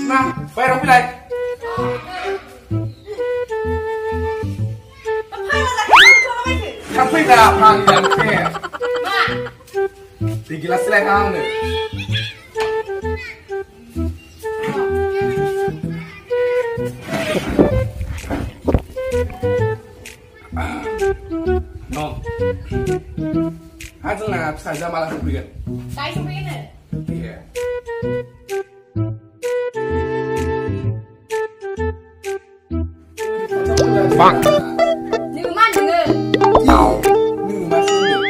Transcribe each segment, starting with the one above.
Nah, bayar pilih. Kafe dah panggilan ke. Tiga gelas lagi kang ni. No. Hãy dừng lại xảy ra mà là không biết. Cái không biết này. Iya. Bang. Nương man nương. Nương man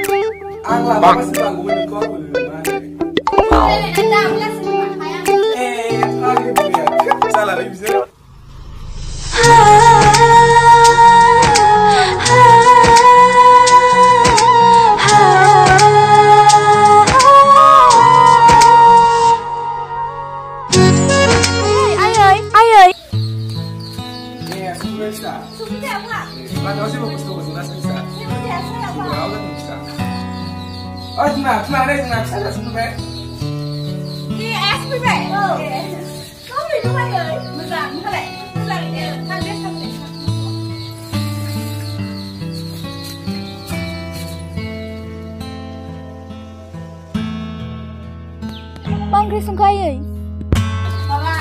sih. Ang lama masih gangguin kau belum mana. Ini ada ulah semua kayak. Hari dia. Salah lagi bisa. Oh, tenang deh, saya langsung deh. Ini es pipe. Kamu minum aja, beneran, beneran ini, nanti sampai. Bang Kris sungkai. Bawa,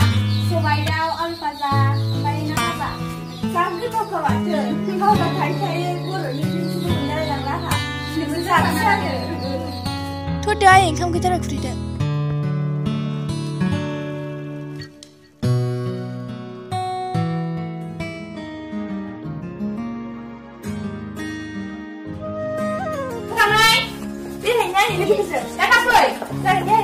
subai dao alfaza, bayi apa? Sampai kau khawatir, kau tak kaya guru ini cuma benar yang lah. Ini besar saja. Thôi đưa anh không cái chắc được. Thằng này, đi thành nhá, đi bây giờ, đã bắt rồi, ra thành nhá.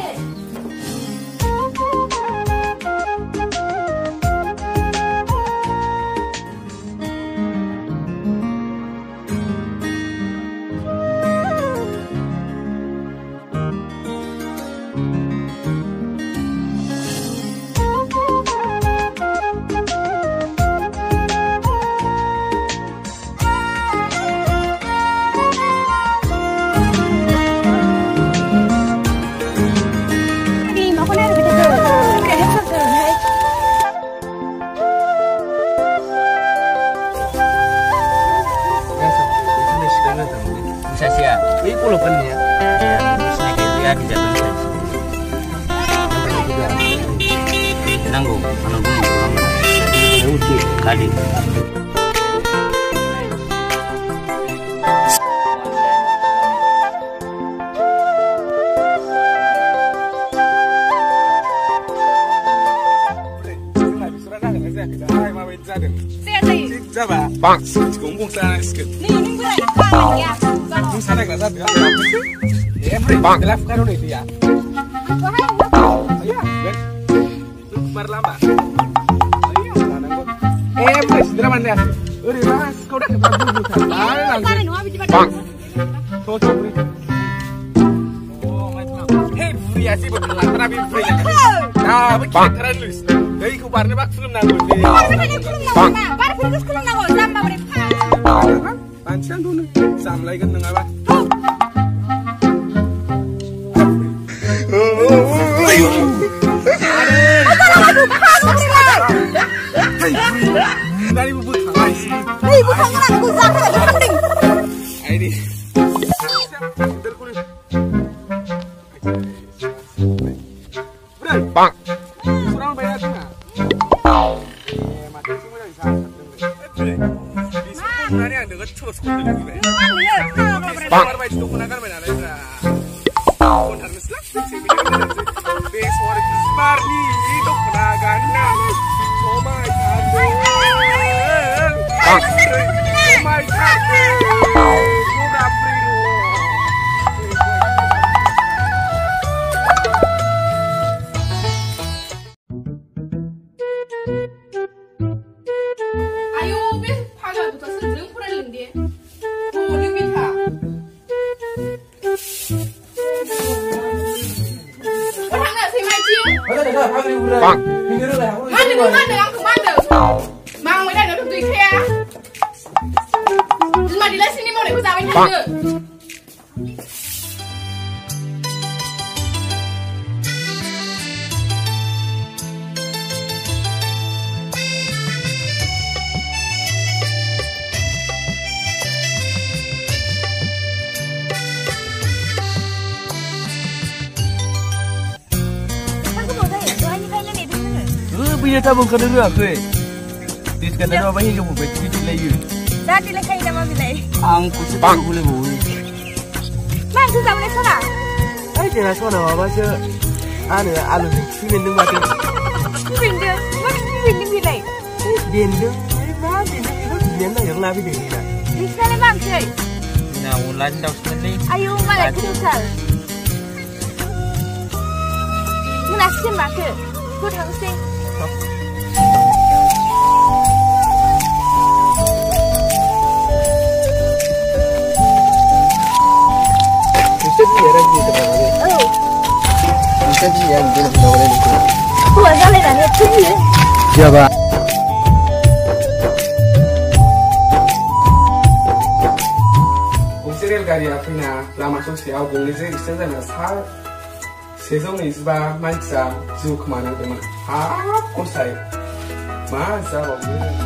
Kali. Siapa? Bang, kumpul sana sikit. Ini berapa ya? Kumpul sana kelas satu. Bang, kelas kan udah dia. Iya, kan? Kemar lama. Please, dira mana? Uri ras, kau dah kebar dulu kan? Bang, tuh beri. Oh, macam. Hey, free asyik berkelan, tapi free lah. Nah, begitu keren Luis. Dari kubarnya bak film nanggung. Bang, baru film film nanggung sama mereka. Pancen dulu, sama lagi kan nengah bak. Dari bubut tangan sih. Ibu tangan aku sakit lagi penting. Ini. Bang. Surang bayar sana. Mati semua dari sana. Di sekolah ni ada kecil sekolah ni. Bang. Baik itu gunakan mana lagi lah. Kon harus lah. Besok Christmas ni itu gunakan nak. Oh my God. Bang. Oh my God. Sudah beri. Ayo, bis pagar buta sedang kurang lindi. Oh, ni bisa. Orang nak si Maji. Bang. Mana yang kemana? Mang mới đây nó được tùy khe. Mà đi lên xin đi mua để cô giáo anh thằng nữa. tahu kena dulu aku. Di sekitar apa ini kamu beti di layu. Dah dilekai nama bilai. Angku sebab boleh boleh. Mang tu kamu lesona. Ai jangan sono apa sih? Anu alu sih minum macam. Bindeng, mana bindeng bilai? Bindeng, mana bindeng yang lain bindeng lah. Di sana mang sih. Nah, ulan dah sekali. Ayo malah kedukal. Menasih mak. Kau tangsi. Jadi ya lagi tu apa ni? Oh. Jadi yang dia nak tahu ni. Buat jalan dah ni tinggi. Siapa? 옥세렐 가리 앞이나 라마소스 아우봉 이제 있어서는 살 세종이 있어봐 만자 주 그만한 데만 꽃사이 맞아 없네.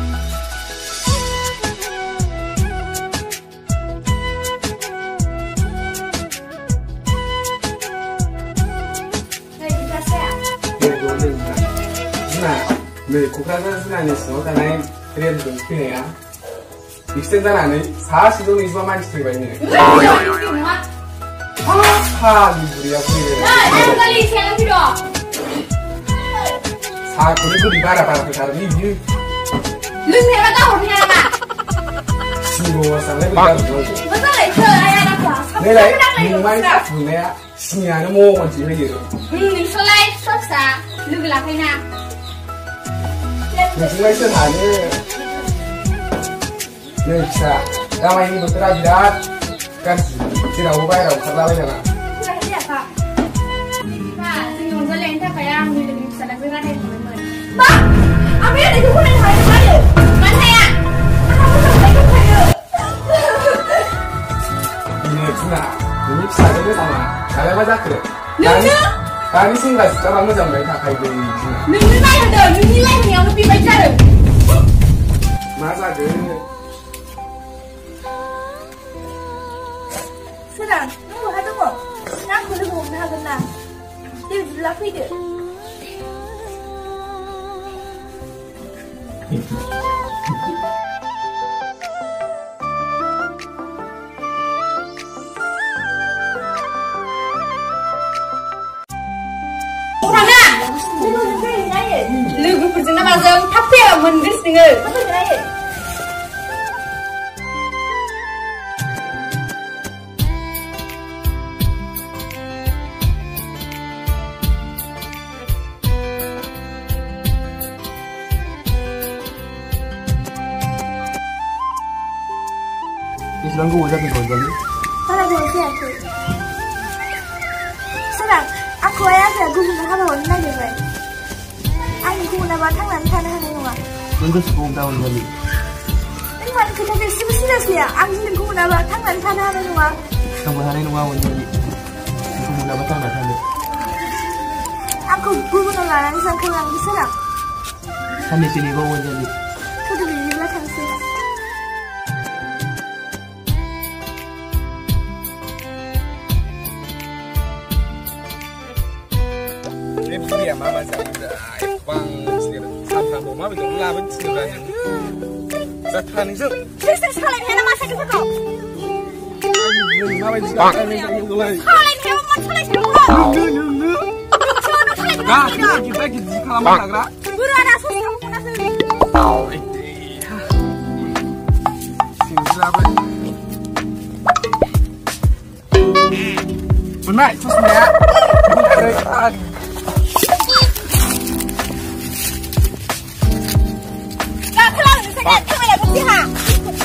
네, 국가선 순환에서 하나의 그래도 좀 크네요. 익센단 안에 4시동 20만만 지도가 있네. 이불이야, 불이래. 그리고 리바라, 그 사람이 유. 신고와 상대 리바라 좋아져. 내가 이만이 딱 보내야 신이하는 모험을 지내기로. Nggak sederhana. Nih bisa. Lama ini betul aja kan tidak ubah ya, karena apa ya nak? Sudah dia kak. Nah, senyum jalan tak kayak yang di sana berada di mana? Bang, ambil itu pun yang hari mana? Mana ya? Aku sampai ke saya. Ini cina, ini bisa jadi sama. Kalian baca ke? Kali sih nggak sekarang macam mereka kayak gini. Nilai ada, nilai yang lebih baca. Masa ke? Sedang, nunggu ada kok. Nak boleh bawa nak kena. Dia jelas itu. Logoफोरजों माजों थाफैया मोनगोन नोङो Islam gue udah tinggal kali. Kalau gue siapa? Sedang, aku ayah gue punya apa orang lagi baik. Aku punya batang dan tanah yang luar. Tunggu 10 tahun kali. Memang kita bersih sih ya. Aku punya batang dan tanah yang luar. Kamu hari ini mau jadi. Aku punya batang dan tanah. Aku punya larang sang kurang sedang. Kami sini mau jadi. Sudah beli belakang sih. Ya mama saya bang sendiri sampai mama betul lawan sendiri setan itu sekali hena masa kita kok mama itu sekali itu lagi sekali hena masa kita kok kita kalau mana gerak buru ada sus kamu pun asal sini siapa benar susnya benar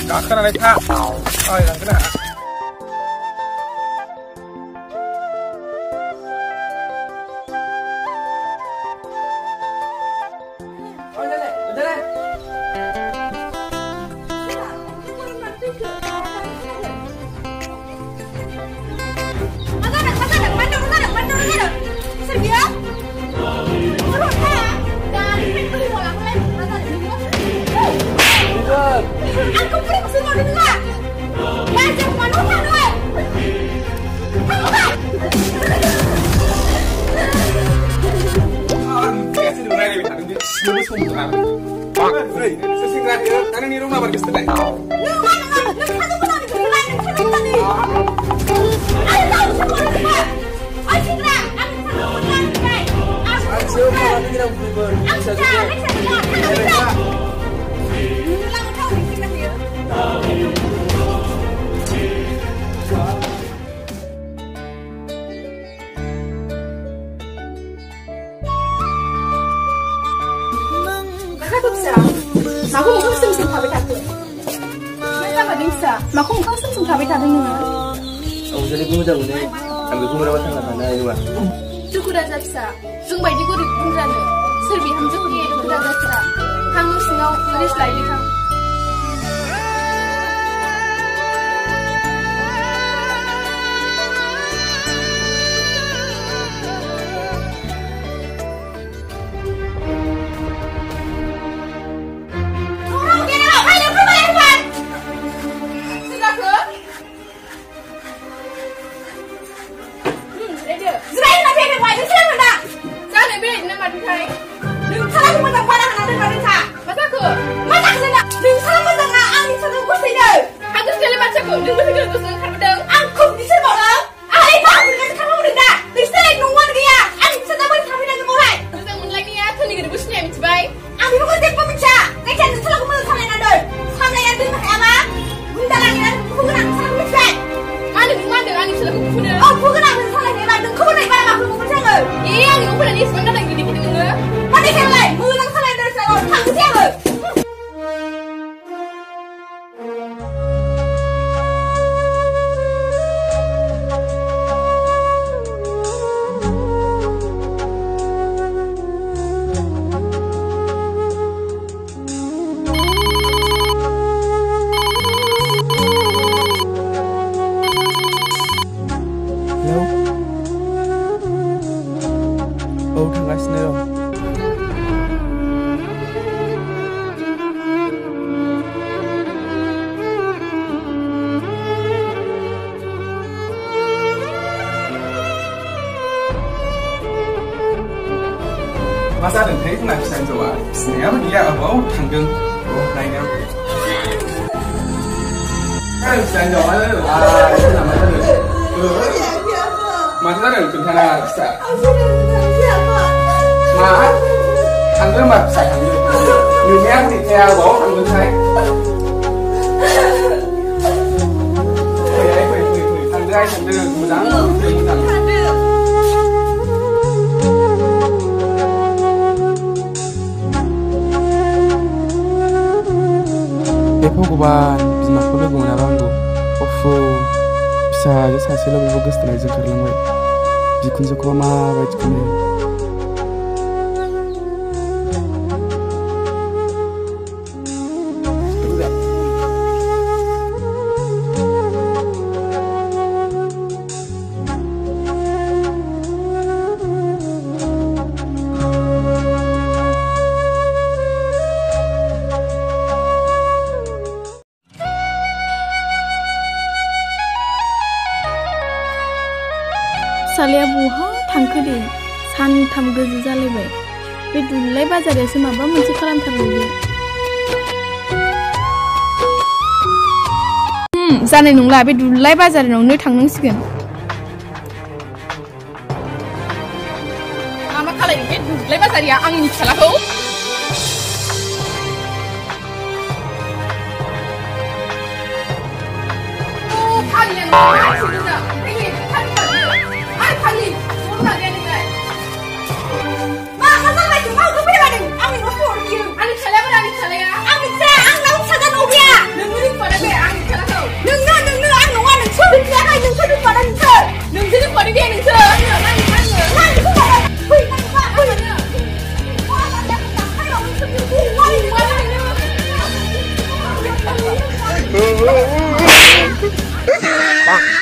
Gak kena lagi kak. Oh yang kena. Oh udah deh. Sergio? Terus ya? Dari pintu bola mulai. Aku pergi ke sini dulu. Ya, Hei, sesinggah dia, karena ini rumah bagus tadi. Maku muka sem-sem tabai tahu. Mereka bading sa. Maku muka sem-sem tabai tahu ni. Aku jadi pemuda ini. Ambil pemuda macam mana ini mah? Cukup dah sa. Jung bayi ku ribut jana. Serbi hamzah ku dia dah sa. Kamu sengau tulis lagi kamu. Masa dan thấy thằng này sang rồi à? Nếu mà đi ra ở bố thằng cưng, này nè. Cái này sang rồi đấy. Cái làm cái này. Mà cái này chúng ta là sao? Mà thằng cưng mà sạch thằng cưng. Nhiều nghe thì theo bố thằng cưng thấy. Thằng trai thằng cưng mà dám thằng Pokoknya bisa aku udah guna bangku. Bisa aja saya lebih bagus setelah izin kerlang baik. Jikun sekolah mah baik kuning. सालिया बहा थांखो दे सानथाम गोजो जालायबाय बे दुलाय बाजारावसो माबा मोनसे खालामथारबाय जानाय नंला बे दुलाय बाजारावनो थांनांसिगोन मा खालामो बे दुलाय बाजारिया आंनि फिसालाखौ Bang.